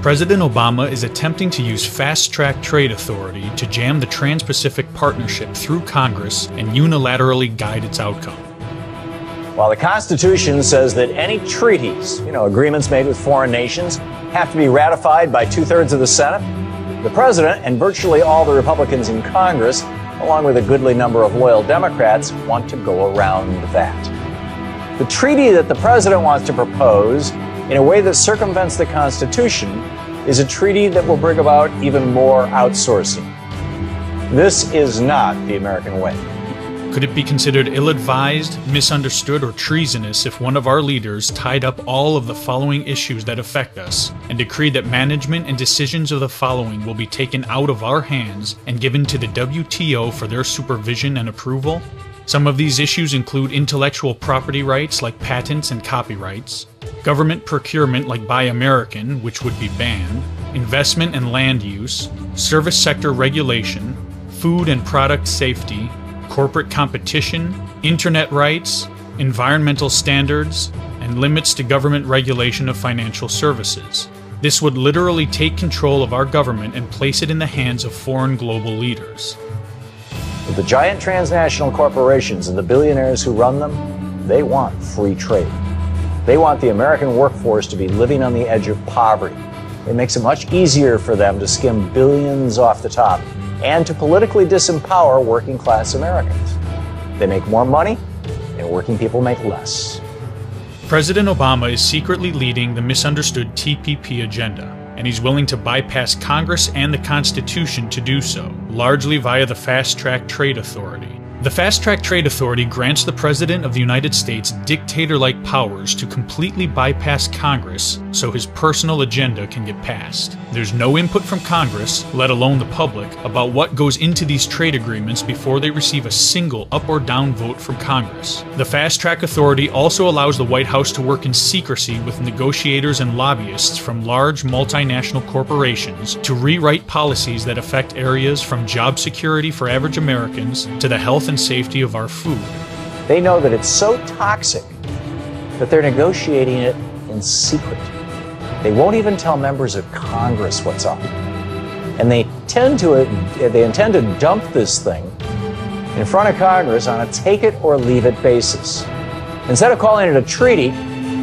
President Obama is attempting to use fast-track trade authority to jam the Trans-Pacific Partnership through Congress and unilaterally guide its outcome. While the Constitution says that any treaties, agreements made with foreign nations, have to be ratified by 2/3 of the Senate, the President and virtually all the Republicans in Congress, along with a goodly number of loyal Democrats, want to go around that. The treaty that the President wants to propose in a way that circumvents the Constitution is a treaty that will bring about even more outsourcing. This is not the American way. Could it be considered ill-advised, misunderstood, or treasonous if one of our leaders tied up all of the following issues that affect us and decreed that management and decisions of the following will be taken out of our hands and given to the WTO for their supervision and approval? Some of these issues include intellectual property rights like patents and copyrights, government procurement like Buy American, which would be banned, investment and land use, service sector regulation, food and product safety, corporate competition, internet rights, environmental standards, and limits to government regulation of financial services. This would literally take control of our government and place it in the hands of foreign global leaders. But the giant transnational corporations and the billionaires who run them, they want free trade. They want the American workforce to be living on the edge of poverty. It makes it much easier for them to skim billions off the top and to politically disempower working class Americans. They make more money, and working people make less. President Obama is secretly leading the misunderstood TPP agenda, and he's willing to bypass Congress and the Constitution to do so, largely via the Fast-Track Trade Authority. The Fast-Track Trade Authority grants the President of the United States dictator-like powers to completely bypass Congress so his personal agenda can get passed. There's no input from Congress, let alone the public, about what goes into these trade agreements before they receive a single up or down vote from Congress. The Fast-Track Authority also allows the White House to work in secrecy with negotiators and lobbyists from large multinational corporations to rewrite policies that affect areas from job security for average Americans to the health and safety of our food. They know that it's so toxic that they're negotiating it in secret. They won't even tell members of Congress what's up. And they intend to dump this thing in front of Congress on a take-it-or-leave-it basis. Instead of calling it a treaty,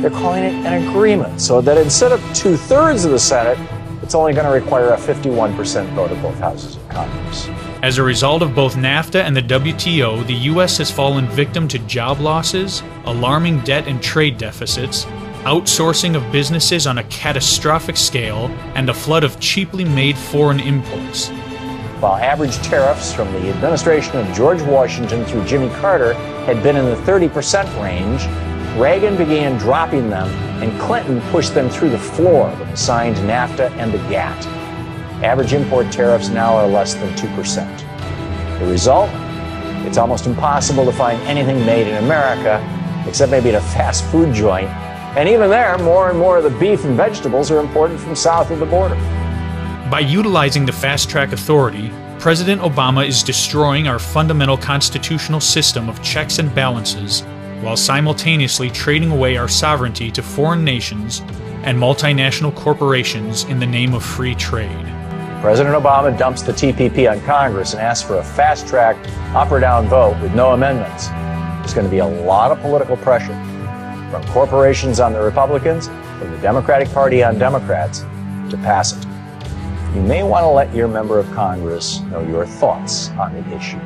they're calling it an agreement, so that instead of 2/3 of the Senate, it's only going to require a 51% vote of both houses of Congress. As a result of both NAFTA and the WTO, the U.S. has fallen victim to job losses, alarming debt and trade deficits, outsourcing of businesses on a catastrophic scale, and a flood of cheaply made foreign imports. While average tariffs from the administration of George Washington through Jimmy Carter had been in the 30% range, Reagan began dropping them, and Clinton pushed them through the floor when he signed NAFTA and the GATT. Average import tariffs now are less than 2%. The result? It's almost impossible to find anything made in America, except maybe at a fast food joint. And even there, more and more of the beef and vegetables are imported from south of the border. By utilizing the Fast-Track Authority, President Obama is destroying our fundamental constitutional system of checks and balances while simultaneously trading away our sovereignty to foreign nations and multinational corporations in the name of free trade. President Obama dumps the TPP on Congress and asks for a fast-track up or down vote with no amendments. There's going to be a lot of political pressure from corporations on the Republicans, from the Democratic Party on Democrats, to pass it. You may want to let your member of Congress know your thoughts on the issue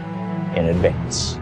in advance.